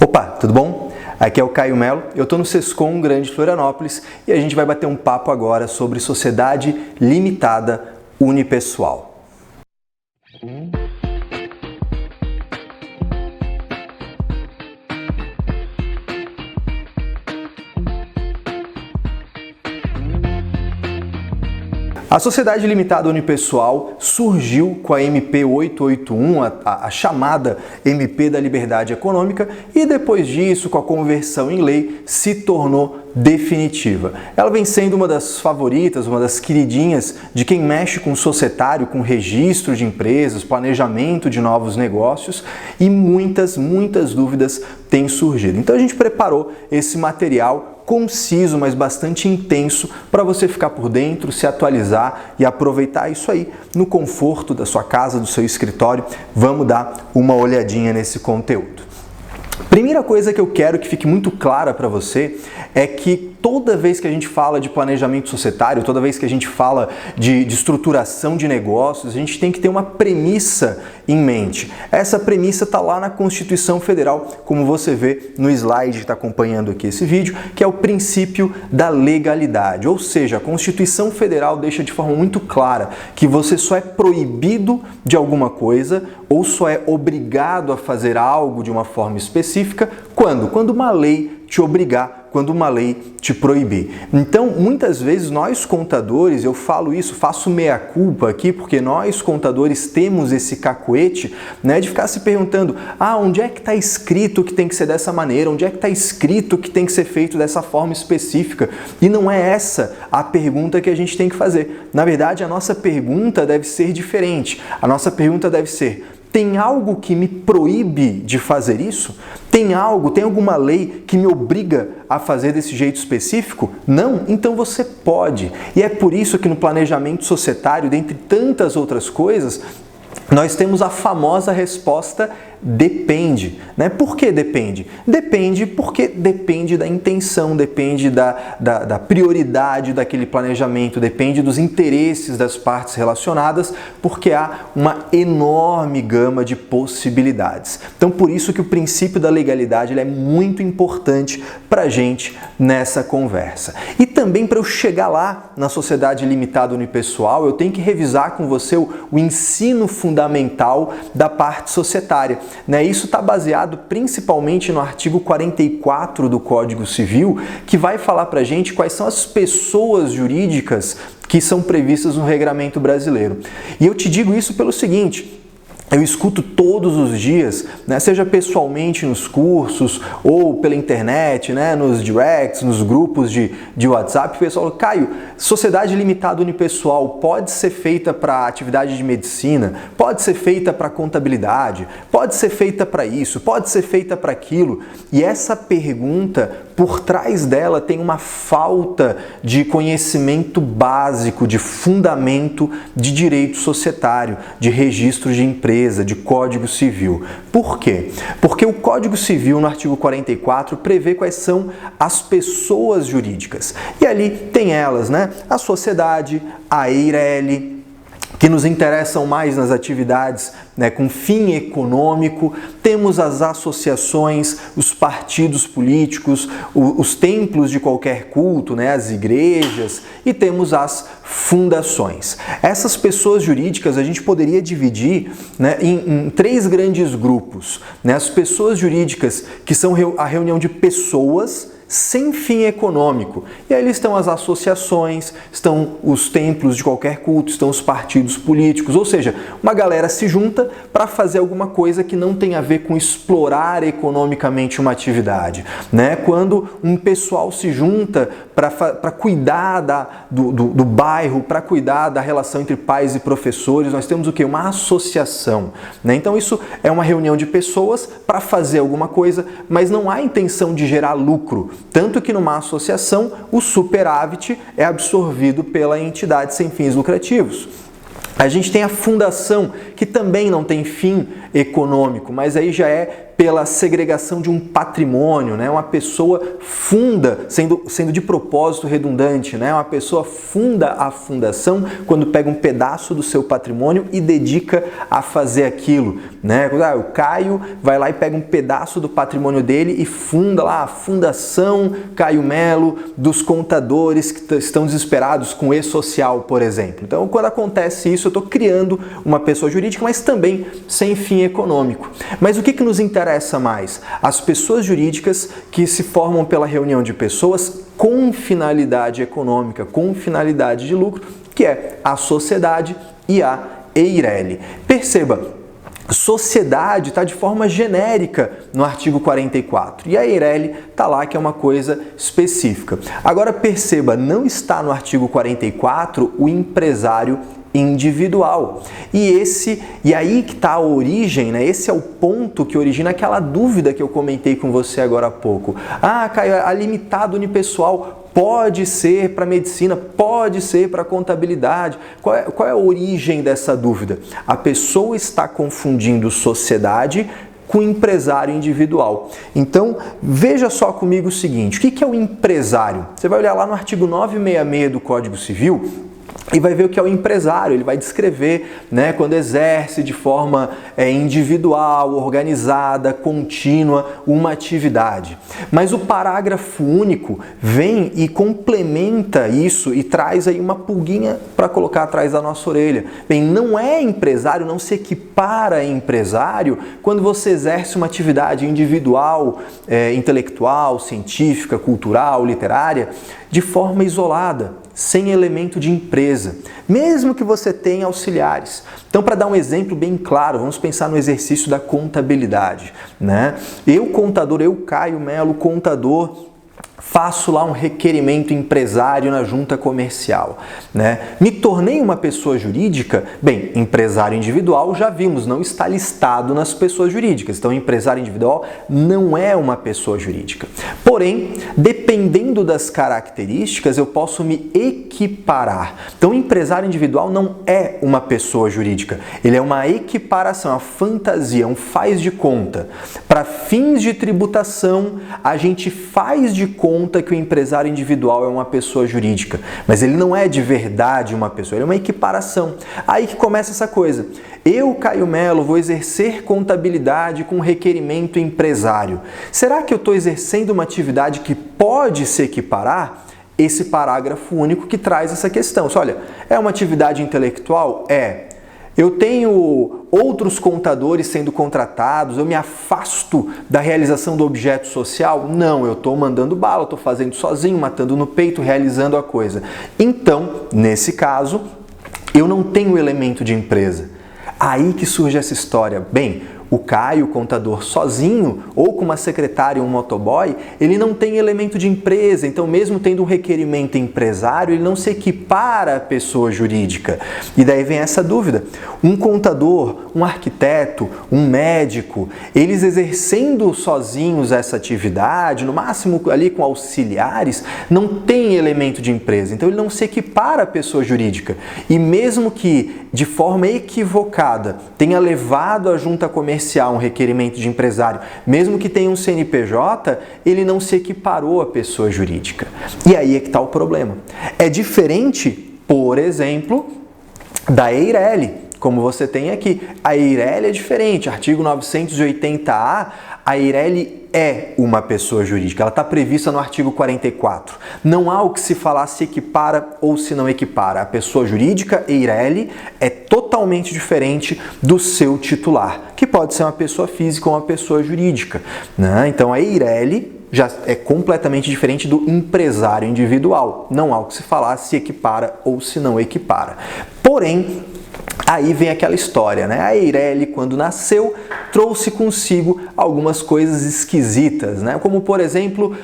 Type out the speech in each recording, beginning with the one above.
Opa, tudo bom? Aqui é o Caio Melo, eu estou no Sescom Grande Florianópolis e a gente vai bater um papo agora sobre sociedade limitada unipessoal. A sociedade limitada unipessoal surgiu com a MP 881, a chamada MP da Liberdade Econômica, e depois disso, com a conversão em lei, se tornou definitiva. Ela vem sendo uma das favoritas, uma das queridinhas de quem mexe com societário, com registro de empresas, planejamento de novos negócios, e muitas dúvidas têm surgido. Então a gente preparou esse material conciso, mas bastante intenso, para você ficar por dentro, se atualizar e aproveitar isso aí no conforto da sua casa, do seu escritório. Vamos dar uma olhadinha nesse conteúdo. Primeira coisa que eu quero que fique muito clara para você é que toda vez que a gente fala de planejamento societário, toda vez que a gente fala de estruturação de negócios, a gente tem que ter uma premissa em mente. Essa premissa está lá na Constituição Federal, como você vê no slide que está acompanhando aqui esse vídeo, que é o princípio da legalidade. Ou seja, a Constituição Federal deixa de forma muito clara que você só é proibido de alguma coisa ou só é obrigado a fazer algo de uma forma específica quando uma lei te obrigar, quando uma lei te proibir. Então, muitas vezes nós contadores, eu falo isso, faço meia-culpa aqui, porque nós contadores temos esse cacuete, né, de ficar se perguntando, onde é que está escrito que tem que ser dessa maneira? Onde é que está escrito que tem que ser feito dessa forma específica? E não é essa a pergunta que a gente tem que fazer. Na verdade, a nossa pergunta deve ser diferente. A nossa pergunta deve ser: tem algo que me proíbe de fazer isso? Tem alguma lei que me obriga a fazer desse jeito específico? Não? Então você pode. E é por isso que no planejamento societário, dentre tantas outras coisas, nós temos a famosa resposta depende, né? Por que depende? Depende porque depende da intenção, depende da prioridade daquele planejamento, depende dos interesses das partes relacionadas, porque há uma enorme gama de possibilidades. Então, por isso que o princípio da legalidade ele é muito importante para a gente nessa conversa. E também para eu chegar lá na sociedade limitada unipessoal, eu tenho que revisar com você o ensino fundamental da parte societária. Isso está baseado principalmente no artigo 44 do Código Civil, que vai falar para a gente quais são as pessoas jurídicas que são previstas no regramento brasileiro. E eu te digo isso pelo seguinte: eu escuto todos os dias, né, seja pessoalmente nos cursos ou pela internet, né, nos directs, nos grupos de WhatsApp, o pessoal fala: Caio, sociedade limitada unipessoal pode ser feita para atividade de medicina, pode ser feita para contabilidade, pode ser feita para isso, pode ser feita para aquilo. E essa pergunta, por trás dela, tem uma falta de conhecimento básico, de fundamento de direito societário, de registro de empresa, de Código Civil. Por quê? Porque o Código Civil, no artigo 44, prevê quais são as pessoas jurídicas. E ali tem elas, né? A sociedade, a EIRELI, que nos interessam mais nas atividades, né, com fim econômico. Temos as associações, os partidos políticos, os templos de qualquer culto, né, as igrejas, e temos as fundações. Essas pessoas jurídicas a gente poderia dividir, né, em três grandes grupos, né? As pessoas jurídicas, que são a reunião de pessoas sem fim econômico. E aí estão as associações, estão os templos de qualquer culto, estão os partidos políticos, ou seja, uma galera se junta para fazer alguma coisa que não tem a ver com explorar economicamente uma atividade, né? Quando um pessoal se junta para cuidar do bairro, para cuidar da relação entre pais e professores, nós temos o quê? Uma associação, né? Então isso é uma reunião de pessoas para fazer alguma coisa, mas não há intenção de gerar lucro. Tanto que numa associação o superávit é absorvido pela entidade sem fins lucrativos. A gente tem a fundação, que também não tem fim econômico, mas aí já é pela segregação de um patrimônio, né? Uma pessoa funda, sendo de propósito redundante, né? Uma pessoa funda a fundação quando pega um pedaço do seu patrimônio e dedica a fazer aquilo, né? O Caio vai lá e pega um pedaço do patrimônio dele e funda lá a Fundação Caio Melo dos contadores que estão desesperados com e-social, por exemplo. Então, quando acontece isso, eu estou criando uma pessoa jurídica, mas também sem fim econômico. Mas o que nos interessa mais? As pessoas jurídicas que se formam pela reunião de pessoas com finalidade econômica, com finalidade de lucro, que é a sociedade e a EIRELI. Perceba, sociedade está de forma genérica no artigo 44 e a EIRELI está lá, que é uma coisa específica. Agora perceba, não está no artigo 44 o empresário individual. E aí que está a origem, né? Esse é o ponto que origina aquela dúvida que eu comentei com você agora há pouco. Ah, Caio, a limitada unipessoal pode ser para medicina, pode ser para contabilidade. Qual é a origem dessa dúvida? A pessoa está confundindo sociedade com empresário individual. Então, veja só comigo o seguinte, o que é o empresário? Você vai olhar lá no artigo 966 do Código Civil e vai ver o que é o empresário. Ele vai descrever, né, quando exerce de forma individual, organizada, contínua, uma atividade. Mas o parágrafo único vem e complementa isso e traz aí uma pulguinha para colocar atrás da nossa orelha. Bem, não é empresário, não se equipara a empresário quando você exerce uma atividade individual, intelectual, científica, cultural, literária, de forma isolada, sem elemento de empresa, mesmo que você tenha auxiliares. Então, para dar um exemplo bem claro, vamos pensar no exercício da contabilidade, né? Eu, contador, eu, Caio Melo, contador, faço lá um requerimento empresário na junta comercial, né? Me tornei uma pessoa jurídica? Bem, empresário individual já vimos, não está listado nas pessoas jurídicas. Então, empresário individual não é uma pessoa jurídica. Porém, dependendo das características, eu posso me equiparar. Então, empresário individual não é uma pessoa jurídica. Ele é uma equiparação, uma fantasia, um faz de conta. Para fins de tributação, a gente faz de conta que o empresário individual é uma pessoa jurídica, mas ele não é de verdade uma pessoa, ele é uma equiparação. Aí que começa essa coisa. Eu, Caio Melo, vou exercer contabilidade com requerimento empresário. Será que eu estou exercendo uma atividade que pode se equiparar? Esse parágrafo único que traz essa questão. Olha, é uma atividade intelectual? É. Eu tenho outros contadores sendo contratados, eu me afasto da realização do objeto social? Não, eu estou mandando bala, estou fazendo sozinho, matando no peito, realizando a coisa. Então, nesse caso, eu não tenho elemento de empresa. Aí que surge essa história. Bem, o Caio, contador, sozinho ou com uma secretária ou um motoboy, ele não tem elemento de empresa, então mesmo tendo um requerimento empresário, ele não se equipara à pessoa jurídica. E daí vem essa dúvida. Um contador, um arquiteto, um médico, eles exercendo sozinhos essa atividade, no máximo ali com auxiliares, não tem elemento de empresa, então ele não se equipara à pessoa jurídica. E mesmo que de forma equivocada tenha levado a junta comercial um requerimento de empresário, mesmo que tenha um CNPJ, ele não se equiparou à pessoa jurídica. E aí é que está o problema. É diferente, por exemplo, da EIRELI, como você tem aqui. A EIRELI é diferente, artigo 980A, a EIRELI é uma pessoa jurídica, ela está prevista no artigo 44. Não há o que se falar se equipara ou se não equipara. A pessoa jurídica, EIRELI, é totalmente diferente do seu titular, que pode ser uma pessoa física ou uma pessoa jurídica, né? Então a EIRELI já é completamente diferente do empresário individual. Não há o que se falar se equipara ou se não equipara. Porém, aí vem aquela história, né? A EIRELI, quando nasceu, trouxe consigo algumas coisas esquisitas, né? Como, por exemplo,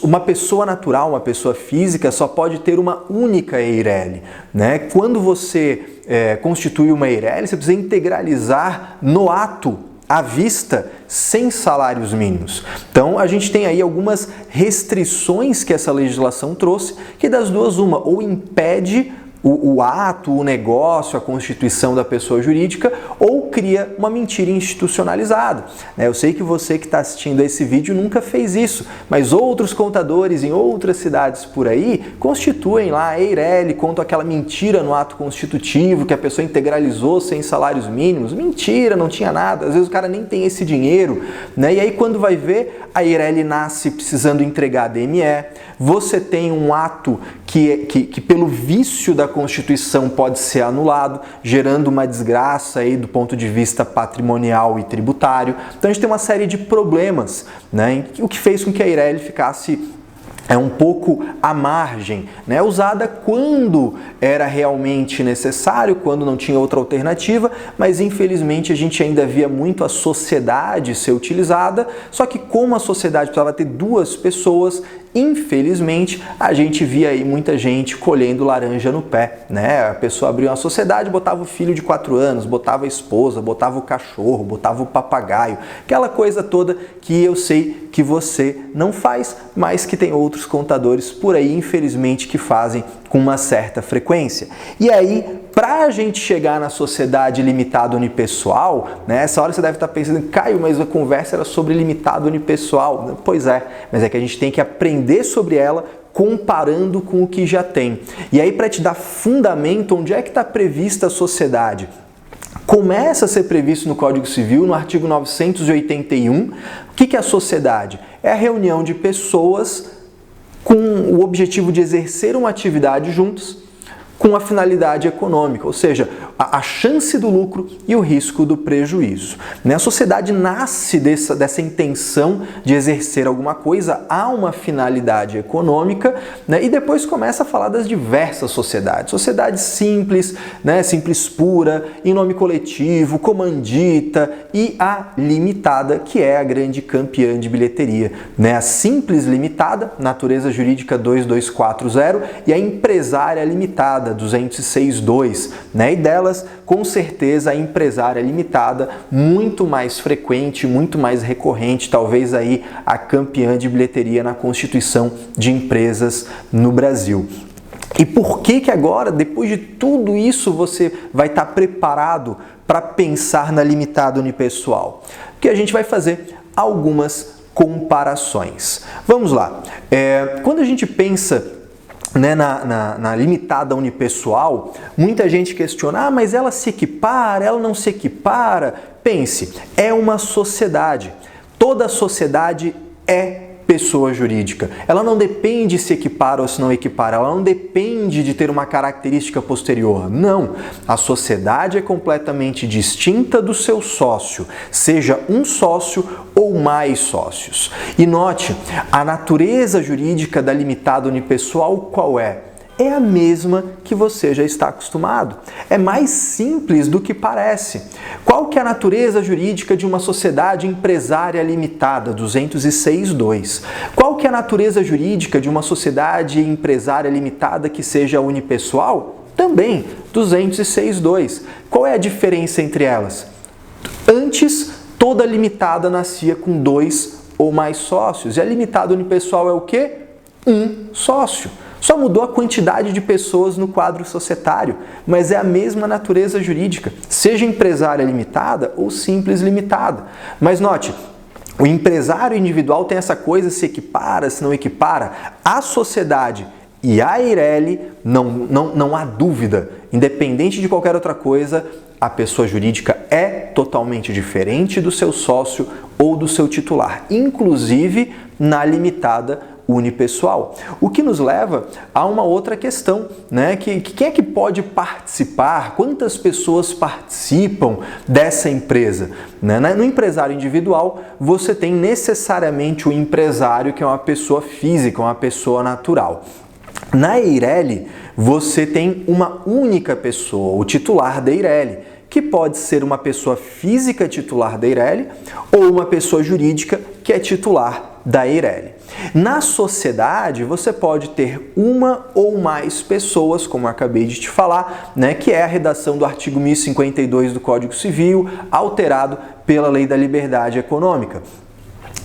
uma pessoa natural, uma pessoa física, só pode ter uma única EIRELI, né? Quando você constitui uma EIRELI, você precisa integralizar no ato, à vista, sem salários mínimos. Então, a gente tem aí algumas restrições que essa legislação trouxe, que das duas uma, ou impede o ato, o negócio, a constituição da pessoa jurídica, ou cria uma mentira institucionalizada. Eu sei que você que está assistindo a esse vídeo nunca fez isso, mas outros contadores em outras cidades por aí constituem lá a EIRELI, contam aquela mentira no ato constitutivo que a pessoa integralizou sem salários mínimos. Mentira, não tinha nada, às vezes o cara nem tem esse dinheiro, né? E aí quando vai ver, a EIRELI nasce precisando entregar a DME, você tem um ato que pelo vício da Constituição pode ser anulado, gerando uma desgraça aí do ponto de vista patrimonial e tributário. Então a gente tem uma série de problemas, né, o que fez com que a EIRELI ficasse um pouco à margem, né? Usada quando era realmente necessário, quando não tinha outra alternativa, mas infelizmente a gente ainda via muito a sociedade ser utilizada, só que como a sociedade precisava ter duas pessoas, infelizmente a gente via aí muita gente colhendo laranja no pé, né? A pessoa abria uma sociedade, botava o filho de 4 anos, botava a esposa, botava o cachorro, botava o papagaio, aquela coisa toda que eu sei que você não faz, mas que tem outros contadores por aí, infelizmente, que fazem com uma certa frequência. E aí, para a gente chegar na sociedade limitada unipessoal, né, essa hora você deve estar pensando, Caio, mas a conversa era sobre limitado unipessoal. Pois é, mas é que a gente tem que aprender sobre ela comparando com o que já tem. E aí, para te dar fundamento, onde é que está prevista a sociedade? Começa a ser previsto no Código Civil, no artigo 981. O que é a sociedade? É a reunião de pessoas com o objetivo de exercer uma atividade juntos, com a finalidade econômica, ou seja, a chance do lucro e o risco do prejuízo. A sociedade nasce dessa intenção de exercer alguma coisa, há uma finalidade econômica, né? E depois começa a falar das diversas sociedades. Sociedade simples, né? Simples pura, em nome coletivo, comandita e a limitada, que é a grande campeã de bilheteria. A simples limitada, natureza jurídica 2240, e a empresária limitada, 206.2, né? E delas, com certeza, a empresária limitada, muito mais frequente, muito mais recorrente, talvez aí a campeã de bilheteria na constituição de empresas no Brasil. E por que agora, depois de tudo isso, você vai estar preparado para pensar na limitada unipessoal? Porque a gente vai fazer algumas comparações. Vamos lá. Quando a gente pensa na limitada unipessoal, muita gente questiona, mas ela se equipara, ela não se equipara? Pense, é uma sociedade. Toda sociedade é pessoa jurídica. Ela não depende se equipara ou se não equipara, ela não depende de ter uma característica posterior. Não, a sociedade é completamente distinta do seu sócio, seja um sócio ou mais sócios. E note, a natureza jurídica da limitada unipessoal qual é? É a mesma que você já está acostumado. É mais simples do que parece. Qual que é a natureza jurídica de uma sociedade empresária limitada, 206.2? Qual que é a natureza jurídica de uma sociedade empresária limitada que seja unipessoal? Também, 206.2. Qual é a diferença entre elas? Antes, toda limitada nascia com 2 ou mais sócios. E a limitada unipessoal é o quê? Um sócio. Só mudou a quantidade de pessoas no quadro societário, mas é a mesma natureza jurídica, seja empresária limitada ou simples limitada. Mas note, o empresário individual tem essa coisa, se equipara, se não equipara. A sociedade e a EIRELI, não há dúvida, independente de qualquer outra coisa, a pessoa jurídica é totalmente diferente do seu sócio ou do seu titular, inclusive na limitada unipessoal. O que nos leva a uma outra questão, né? Quem é que pode participar? Quantas pessoas participam dessa empresa? No empresário individual, você tem necessariamente o empresário, que é uma pessoa física, uma pessoa natural. Na EIRELI, você tem uma única pessoa, o titular da EIRELI, que pode ser uma pessoa física titular da EIRELI ou uma pessoa jurídica que é titular da EIRELI. Na sociedade, você pode ter uma ou mais pessoas, como eu acabei de te falar, né, que é a redação do artigo 1052 do Código Civil, alterado pela Lei da Liberdade Econômica.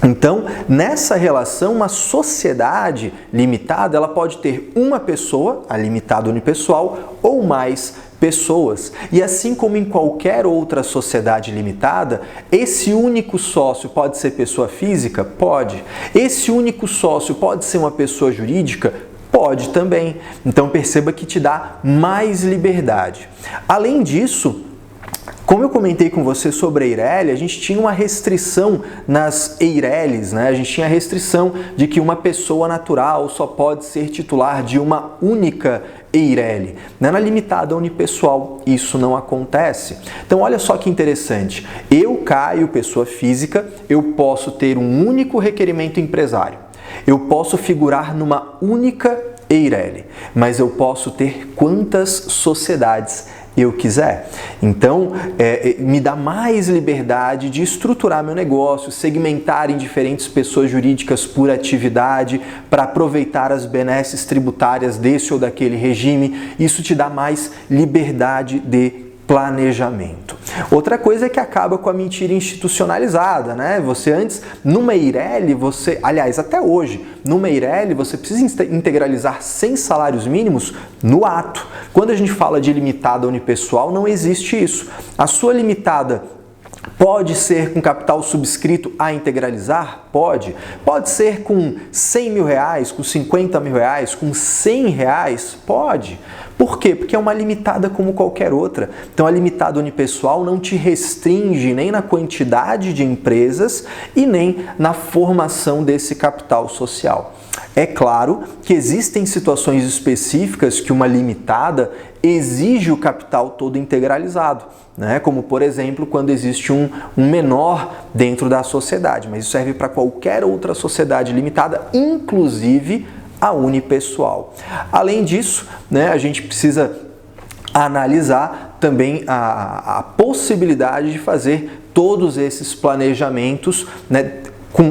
Então, nessa relação, uma sociedade limitada, ela pode ter uma pessoa, a limitada unipessoal, ou mais pessoas. E assim como em qualquer outra sociedade limitada, esse único sócio pode ser pessoa física? Pode. Esse único sócio pode ser uma pessoa jurídica? Pode também. Então perceba que te dá mais liberdade. Além disso, como eu comentei com você sobre a Eireli, a gente tinha uma restrição nas Eirelis, né? A gente tinha a restrição de que uma pessoa natural só pode ser titular de uma única Eireli. Na limitada unipessoal, isso não acontece. Então, olha só que interessante. Eu, Caio, pessoa física, eu posso ter um único requerimento empresário. Eu posso figurar numa única Eireli, mas eu posso ter quantas sociedades eu quiser. Então, me dá mais liberdade de estruturar meu negócio, segmentar em diferentes pessoas jurídicas por atividade, para aproveitar as benesses tributárias desse ou daquele regime. Isso te dá mais liberdade de planejamento. Outra coisa é que acaba com a mentira institucionalizada, né? Você antes, numa Eireli, aliás, até hoje, numa Eireli, você precisa integralizar 100 salários mínimos no ato. Quando a gente fala de limitada unipessoal, não existe isso. A sua limitada pode ser com capital subscrito a integralizar? Pode. Pode ser com 100 mil reais, com 50 mil reais, com 100 reais? Pode. Por quê? Porque é uma limitada como qualquer outra. Então a limitada unipessoal não te restringe nem na quantidade de empresas e nem na formação desse capital social. É claro que existem situações específicas que uma limitada exige o capital todo integralizado, né? Como, por exemplo, quando existe um menor dentro da sociedade, mas isso serve para qualquer outra sociedade limitada, inclusive a unipessoal. Além disso, né, a gente precisa analisar também a possibilidade de fazer todos esses planejamentos, né,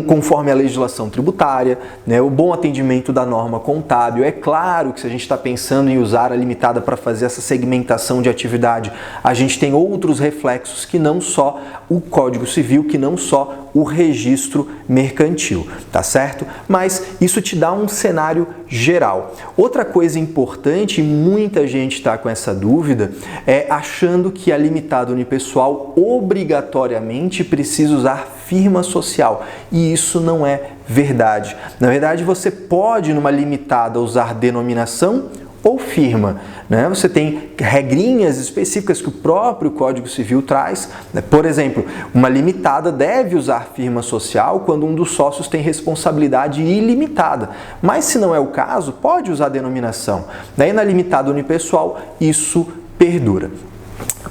conforme a legislação tributária, né, o bom atendimento da norma contábil. É claro que se a gente está pensando em usar a limitada para fazer essa segmentação de atividade, a gente tem outros reflexos que não só o Código Civil, que não só o registro mercantil, tá certo? Mas isso te dá um cenário geral. Outra coisa importante, e muita gente está com essa dúvida, é achando que a limitada unipessoal obrigatoriamente precisa usar firma social. E isso não é verdade. Na verdade, você pode, numa limitada, usar denominação ou firma, né? Você tem regrinhas específicas que o próprio Código Civil traz, né? Por exemplo, uma limitada deve usar firma social quando um dos sócios tem responsabilidade ilimitada, mas se não é o caso, pode usar denominação. Daí na limitada unipessoal, isso perdura.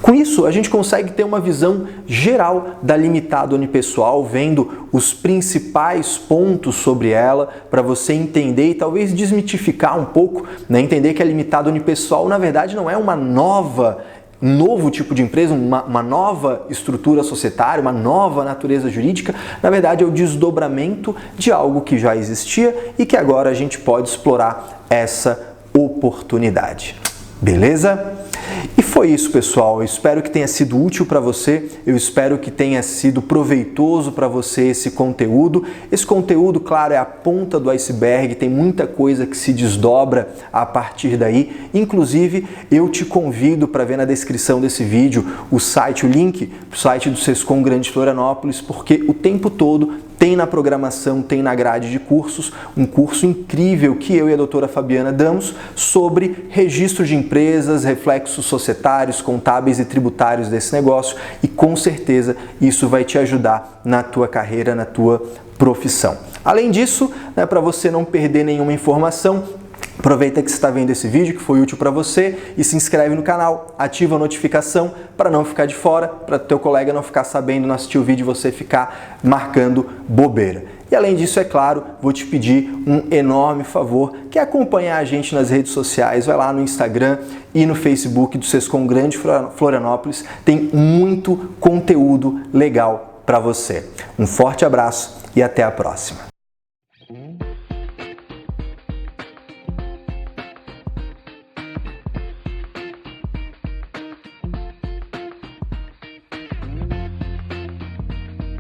Com isso, a gente consegue ter uma visão geral da limitada unipessoal, vendo os principais pontos sobre ela, para você entender e talvez desmitificar um pouco, né? Entender que a limitada unipessoal, na verdade, não é um novo tipo de empresa, uma nova estrutura societária, uma nova natureza jurídica. Na verdade, é o desdobramento de algo que já existia e que agora a gente pode explorar essa oportunidade. Beleza? E foi isso, pessoal. Eu espero que tenha sido útil para você, eu espero que tenha sido proveitoso para você esse conteúdo. Esse conteúdo, claro, é a ponta do iceberg, tem muita coisa que se desdobra a partir daí. Inclusive, eu te convido para ver na descrição desse vídeo o link para o site do Sescom Grande Florianópolis, porque o tempo todo tem na programação, tem na grade de cursos, um curso incrível que eu e a doutora Fabiana damos sobre registro de empresas, reflexos societários, contábeis e tributários desse negócio, e com certeza isso vai te ajudar na tua carreira, na tua profissão. Além disso, né, para você não perder nenhuma informação, aproveita que você está vendo esse vídeo que foi útil para você e se inscreve no canal, ativa a notificação para não ficar de fora, para teu colega não ficar sabendo, não assistir o vídeo e você ficar marcando bobeira. E além disso, é claro, vou te pedir um enorme favor, que é acompanhar a gente nas redes sociais. Vai lá no Instagram e no Facebook do Sescom Grande Florianópolis, tem muito conteúdo legal para você. Um forte abraço e até a próxima.